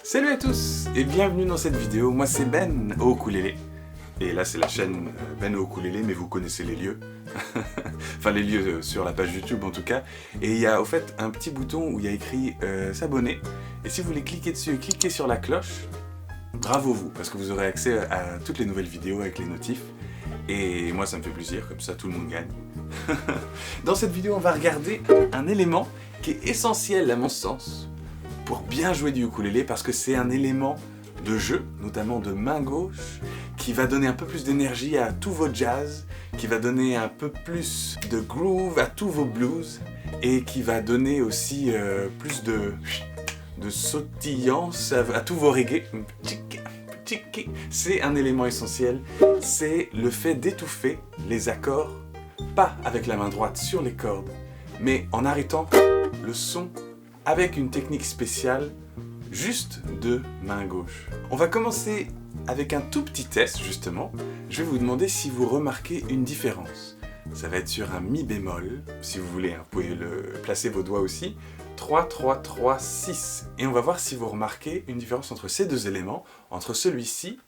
Salut à tous et bienvenue dans cette vidéo, moi c'est Ben au ukulélé. Et là c'est la chaîne Ben au ukulélé, mais vous connaissez les lieux. Enfin les lieux sur la page YouTube en tout cas. Et il y a au fait un petit bouton où il y a écrit s'abonner. Et si vous voulez cliquer dessus et cliquer sur la cloche, bravo vous, parce que vous aurez accès à toutes les nouvelles vidéos avec les notifs. Et moi ça me fait plaisir, comme ça tout le monde gagne. Dans cette vidéo on va regarder un élément qui est essentiel à mon sens pour bien jouer du ukulélé, parce que c'est un élément de jeu, notamment de main gauche, qui va donner un peu plus d'énergie à tous vos jazz, qui va donner un peu plus de groove à tous vos blues, et qui va donner aussi plus de sautillance à tous vos reggae. C'est un élément essentiel, c'est le fait d'étouffer les accords, pas avec la main droite sur les cordes, mais en arrêtant le son avec une technique spéciale, juste de main gauche. On va commencer avec un tout petit test, justement. Je vais vous demander si vous remarquez une différence. Ça va être sur un mi bémol, si vous voulez, hein, vous pouvez placer vos doigts aussi. 3, 3, 3, 6. Et on va voir si vous remarquez une différence entre ces deux éléments, entre celui-ci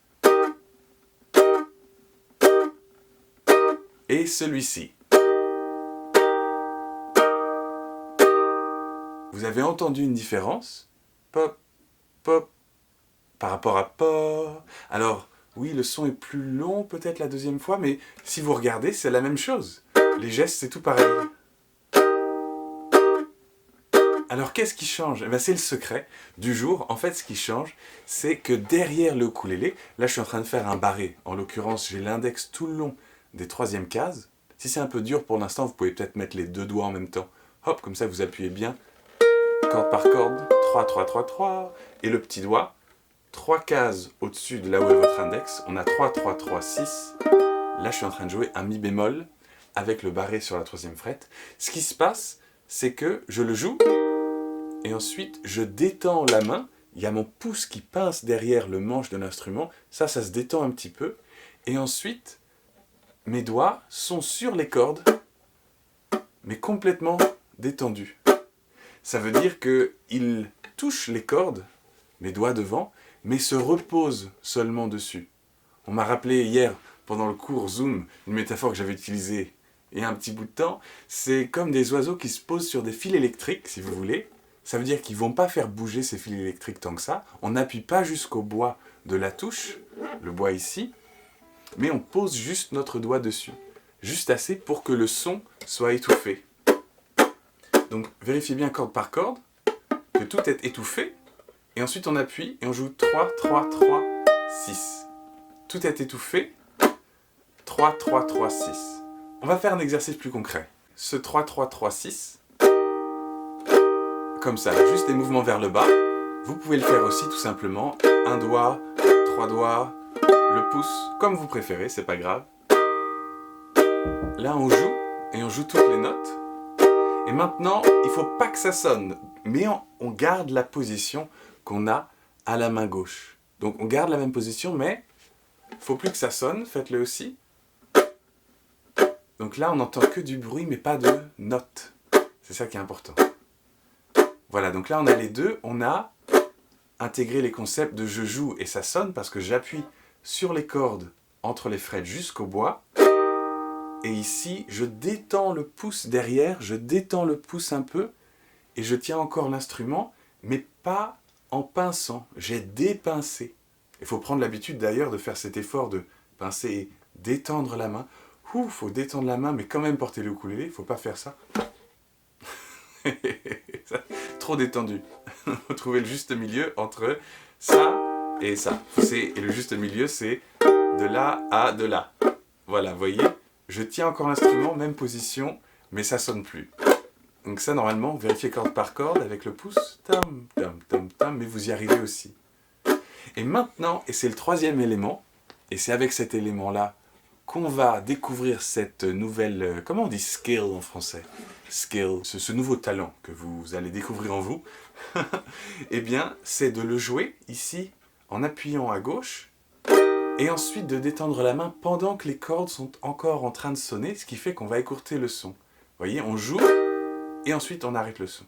et celui-ci. Vous avez entendu une différence? Pop, pop, par rapport à pop. Alors, oui, le son est plus long peut-être la deuxième fois, mais si vous regardez, c'est la même chose. Les gestes, c'est tout pareil. Alors, qu'est-ce qui change? Eh bien, c'est le secret du jour. En fait, ce qui change, c'est que derrière le ukulélé, là, je suis en train de faire un barré. En l'occurrence, j'ai l'index tout le long des troisièmes cases. Si c'est un peu dur pour l'instant, vous pouvez peut-être mettre les deux doigts en même temps. Hop, comme ça, vous appuyez bien. Corde par corde, 3, 3, 3, 3, et le petit doigt, 3 cases au-dessus de là où est votre index, on a 3, 3, 3, 6. Là, je suis en train de jouer un mi bémol avec le barré sur la troisième fret. Ce qui se passe, c'est que je le joue, et ensuite, je détends la main. Il y a mon pouce qui pince derrière le manche de l'instrument, ça se détend un petit peu, et ensuite, mes doigts sont sur les cordes, mais complètement détendus. Ça veut dire qu'il touche les cordes, mes doigts devant, mais se repose seulement dessus. On m'a rappelé hier, pendant le cours Zoom, une métaphore que j'avais utilisée il y a un petit bout de temps. C'est comme des oiseaux qui se posent sur des fils électriques, si vous voulez. Ça veut dire qu'ils ne vont pas faire bouger ces fils électriques tant que ça. On n'appuie pas jusqu'au bois de la touche, le bois ici, mais on pose juste notre doigt dessus. Juste assez pour que le son soit étouffé. Donc vérifiez bien corde par corde, que tout est étouffé, et ensuite on appuie et on joue 3, 3, 3, 6. Tout est étouffé, 3, 3, 3, 6. On va faire un exercice plus concret. Ce 3, 3, 3, 6, comme ça, juste des mouvements vers le bas. Vous pouvez le faire aussi tout simplement, un doigt, 3 doigts, le pouce, comme vous préférez, c'est pas grave. Là on joue, et on joue toutes les notes. Et maintenant, il ne faut pas que ça sonne, mais on garde la position qu'on a à la main gauche. Donc on garde la même position, mais il ne faut plus que ça sonne, faites-le aussi. Donc là, on n'entend que du bruit, mais pas de notes. C'est ça qui est important. Voilà, donc là on a les deux, on a intégré les concepts de je joue et ça sonne, parce que j'appuie sur les cordes entre les frets jusqu'au bois. Et ici, je détends le pouce derrière, je détends le pouce un peu, et je tiens encore l'instrument, mais pas en pinçant, j'ai dépincé. Il faut prendre l'habitude d'ailleurs de faire cet effort de pincer et détendre la main. Il faut détendre la main, mais quand même porter le ukulélé, il ne faut pas faire ça. Trop détendu. Il faut trouver le juste milieu entre ça et ça. Et le juste milieu, c'est de là à de là. Voilà, vous voyez ? Je tiens encore l'instrument, même position, mais ça sonne plus. Donc ça, normalement, vérifiez corde par corde avec le pouce. Tam, tam, tam, tam, mais vous y arrivez aussi. Et maintenant, et c'est le troisième élément, et c'est avec cet élément-là qu'on va découvrir cette nouvelle... comment on dit skill en français? Skill, ce nouveau talent que vous allez découvrir en vous. Eh bien, c'est de le jouer ici, en appuyant à gauche, et ensuite de détendre la main pendant que les cordes sont encore en train de sonner, ce qui fait qu'on va écourter le son. Vous voyez, on joue, et ensuite on arrête le son.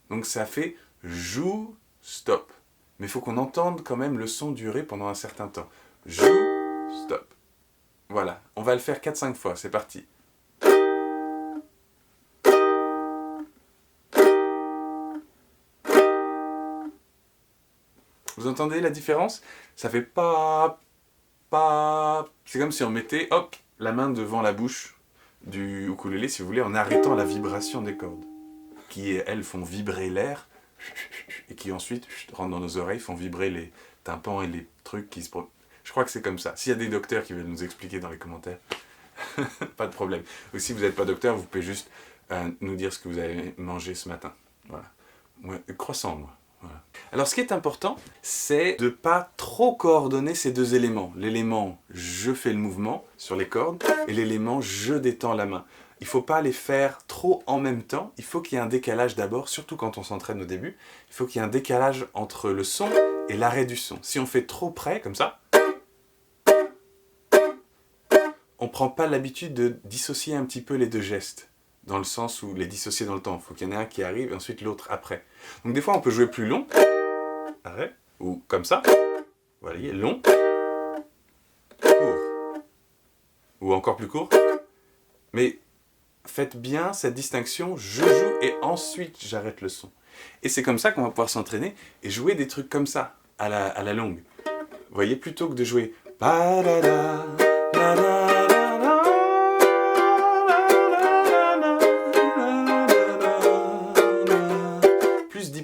Donc ça fait joue, stop. mais il faut qu'on entende quand même le son durer pendant un certain temps. Joue, stop. Voilà, on va le faire 4-5 fois, c'est parti. Vous entendez la différence? Ça fait pas... C'est comme si on mettait, hop, la main devant la bouche du ukulélé, si vous voulez, en arrêtant la vibration des cordes, qui, elles, font vibrer l'air, et qui ensuite rentrent dans nos oreilles, font vibrer les tympans et les trucs qui se... Je crois que c'est comme ça. S'il y a des docteurs qui veulent nous expliquer dans les commentaires, pas de problème. Ou si vous n'êtes pas docteur, vous pouvez juste nous dire ce que vous avez mangé ce matin. Voilà. Ouais, croissant, moi. Voilà. Alors ce qui est important, c'est de ne pas trop coordonner ces deux éléments. L'élément « je fais le mouvement » sur les cordes et l'élément « je détends la main ». Il ne faut pas les faire trop en même temps. Il faut qu'il y ait un décalage d'abord, surtout quand on s'entraîne au début. Il faut qu'il y ait un décalage entre le son et l'arrêt du son. Si on fait trop près, comme ça, on ne prend pas l'habitude de dissocier un petit peu les deux gestes, dans le sens où les dissocier dans le temps. Il faut qu'il y en ait un qui arrive et ensuite l'autre après. Donc des fois on peut jouer plus long, arrêt, ou comme ça, vous voyez, long, court, ou encore plus court. Mais faites bien cette distinction, je joue et ensuite j'arrête le son. Et c'est comme ça qu'on va pouvoir s'entraîner et jouer des trucs comme ça, à la longue. Vous voyez, plutôt que de jouer pa-da-da, da-da,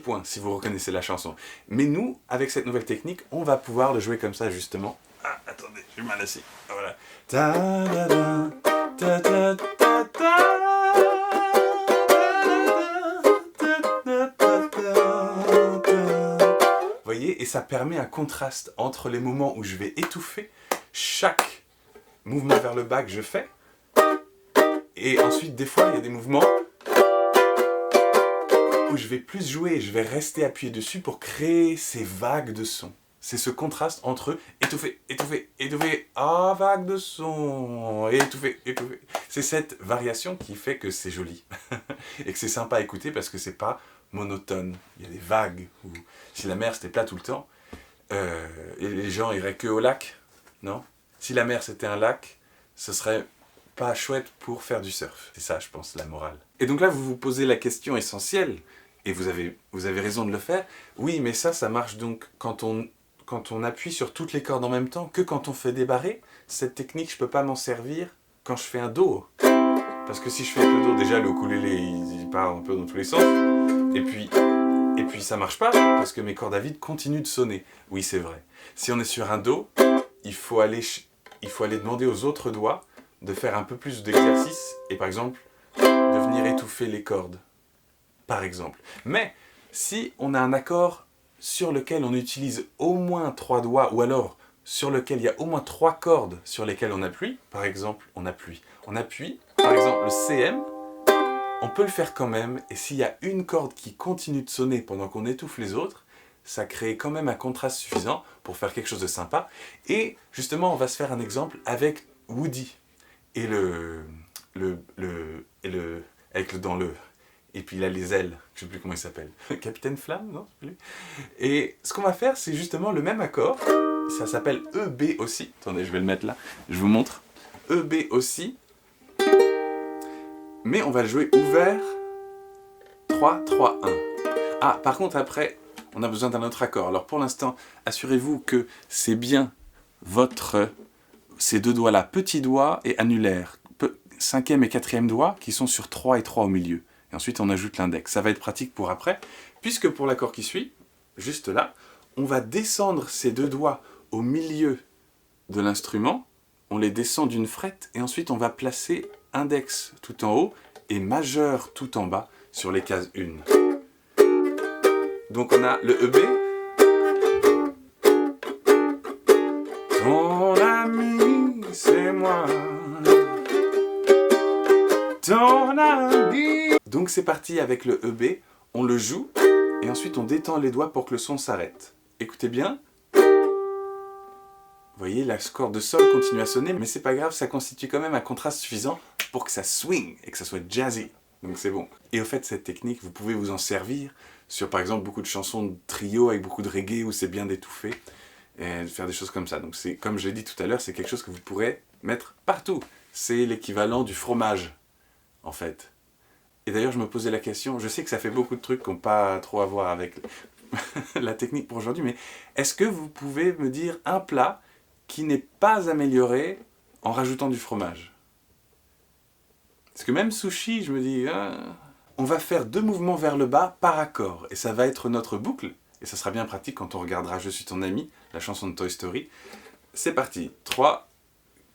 points si vous reconnaissez la chanson. Mais nous, avec cette nouvelle technique, on va pouvoir le jouer comme ça justement. Ah, attendez, je suis mal assis. Voilà. Vous voyez, et ça permet un contraste entre les moments où je vais étouffer chaque mouvement vers le bas que je fais, et ensuite des fois il y a des mouvements où je vais plus jouer, je vais rester appuyé dessus pour créer ces vagues de son. C'est ce contraste entre étouffer, étouffer, étouffer, ah, vague de son, étouffer, étouffer. C'est cette variation qui fait que c'est joli et que c'est sympa à écouter parce que c'est pas monotone. Il y a des vagues. Où, si la mer c'était plat tout le temps, les gens iraient que au lac, non? Si la mer c'était un lac, ce serait pas chouette pour faire du surf. C'est ça, je pense, la morale. Et donc là, vous vous posez la question essentielle, et vous avez raison de le faire. Oui, mais ça marche donc quand on appuie sur toutes les cordes en même temps, que quand on fait des barrés. Cette technique, je peux pas m'en servir quand je fais un do. Parce que si je fais avec le do, déjà le ukulélé, il part un peu dans tous les sens. Et puis ça marche pas, parce que mes cordes à vide continuent de sonner. Oui, c'est vrai. Si on est sur un do, il faut aller demander aux autres doigts de faire un peu plus d'exercice, et par exemple, de venir étouffer les cordes. Par exemple. Mais, si on a un accord sur lequel on utilise au moins 3 doigts, ou alors sur lequel il y a au moins 3 cordes sur lesquelles on appuie, par exemple, on appuie, par exemple le CM, on peut le faire quand même, et s'il y a une corde qui continue de sonner pendant qu'on étouffe les autres, ça crée quand même un contraste suffisant pour faire quelque chose de sympa. Et justement, on va se faire un exemple avec Woody. Et avec le dans le... Et puis il a les ailes, je ne sais plus comment il s'appelle. Capitaine Flamme, non? Et ce qu'on va faire, c'est justement le même accord. Ça s'appelle EB aussi. Attendez, je vais le mettre là. Je vous montre. EB aussi. Mais on va le jouer ouvert. 3, 3, 1. Ah, par contre, après, on a besoin d'un autre accord. Alors pour l'instant, assurez-vous que c'est bien ces deux doigts-là, petit doigt et annulaire. 5e et 4e doigt qui sont sur 3 et 3 au milieu. Et ensuite, on ajoute l'index. Ça va être pratique pour après, puisque pour l'accord qui suit, juste là, on va descendre ces deux doigts au milieu de l'instrument, on les descend d'une frette, et ensuite on va placer index tout en haut et majeur tout en bas sur les cases 1. Donc on a le EB. Ton ami, c'est moi. Ton ami. Donc c'est parti avec le EB, on le joue, et ensuite on détend les doigts pour que le son s'arrête. Écoutez bien. Vous voyez, la corde de sol continue à sonner, mais c'est pas grave, ça constitue quand même un contraste suffisant pour que ça swing et que ça soit jazzy. Donc c'est bon. Et au fait, cette technique, vous pouvez vous en servir sur par exemple beaucoup de chansons de trio avec beaucoup de reggae où c'est bien d'étouffer et de faire des choses comme ça. Donc c'est, comme je l'ai dit tout à l'heure, c'est quelque chose que vous pourrez mettre partout. C'est l'équivalent du fromage, en fait. Et d'ailleurs, je me posais la question, je sais que ça fait beaucoup de trucs qui n'ont pas trop à voir avec la technique pour aujourd'hui, mais est-ce que vous pouvez me dire un plat qui n'est pas amélioré en rajoutant du fromage? Parce que même sushi, je me dis... On va faire 2 mouvements vers le bas par accord, et ça va être notre boucle, et ça sera bien pratique quand on regardera Je suis ton ami, la chanson de Toy Story. C'est parti, 3,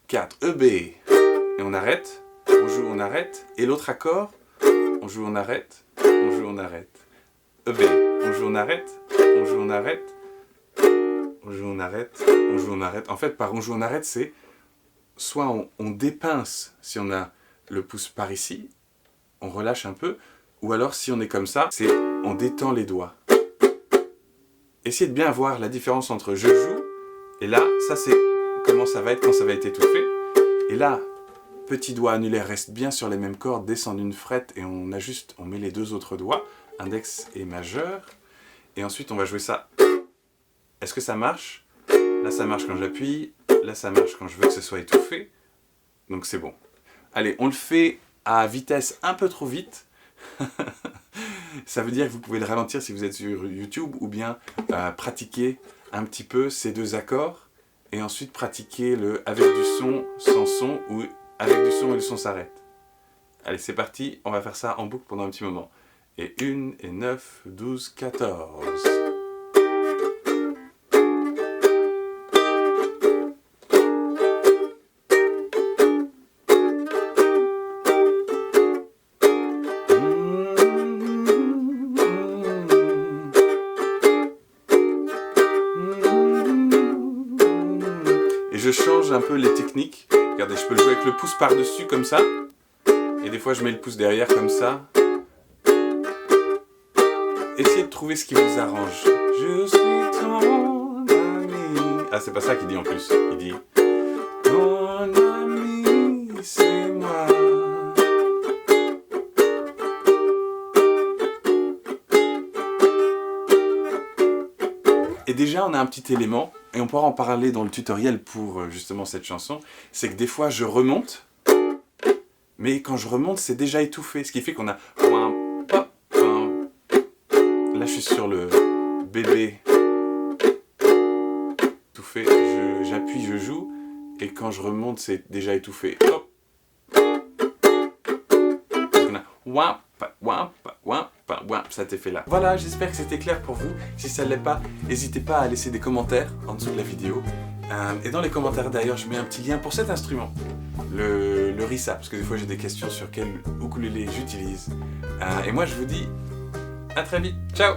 4, E, B, et on arrête, on joue, on arrête, et l'autre accord, on joue, on arrête, on joue, on arrête. E, B, on joue, on arrête, on joue, on arrête, on joue, on arrête, on joue, on arrête. En fait, par on joue, on arrête, c'est soit on dépince si on a le pouce par ici, on relâche un peu, ou alors si on est comme ça, c'est on détend les doigts. Essayez de bien voir la différence entre je joue, et là, ça c'est comment ça va être quand ça va être étouffé. Et là, petit doigt annulaire reste bien sur les mêmes cordes, descend d'une frette, et on ajuste, on met les 2 autres doigts, index et majeur, et ensuite on va jouer ça. Est-ce que ça marche? Là ça marche quand j'appuie, là ça marche quand je veux que ce soit étouffé, donc c'est bon. Allez, on le fait à vitesse un peu trop vite. Ça veut dire que vous pouvez le ralentir si vous êtes sur YouTube, ou bien pratiquer un petit peu ces 2 accords, et ensuite pratiquer le avec du son, sans son, ou avec du son et le son s'arrête. Allez, c'est parti, on va faire ça en boucle pendant un petit moment. Et 1, et 9, 12, 14... Je change un peu les techniques. Regardez, je peux le jouer avec le pouce par-dessus comme ça. Et des fois, je mets le pouce derrière comme ça. Essayez de trouver ce qui vous arrange. Je suis ton ami. Ah, c'est pas ça qu'il dit en plus. Il dit ton ami, c'est moi. Et déjà, on a un petit élément, et on pourra en parler dans le tutoriel pour justement cette chanson, c'est que des fois, je remonte, mais quand je remonte, c'est déjà étouffé, ce qui fait qu'on a... Là, je suis sur le bébé étouffé, j'appuie, je joue, et quand je remonte, c'est déjà étouffé. Hop. On a... cet effet-là. Voilà, j'espère que c'était clair pour vous. Si ça ne l'est pas, n'hésitez pas à laisser des commentaires en dessous de la vidéo. Et dans les commentaires d'ailleurs, je mets un petit lien pour cet instrument, le Rissa, parce que des fois j'ai des questions sur quel ukulélé j'utilise. Et moi je vous dis à très vite. Ciao!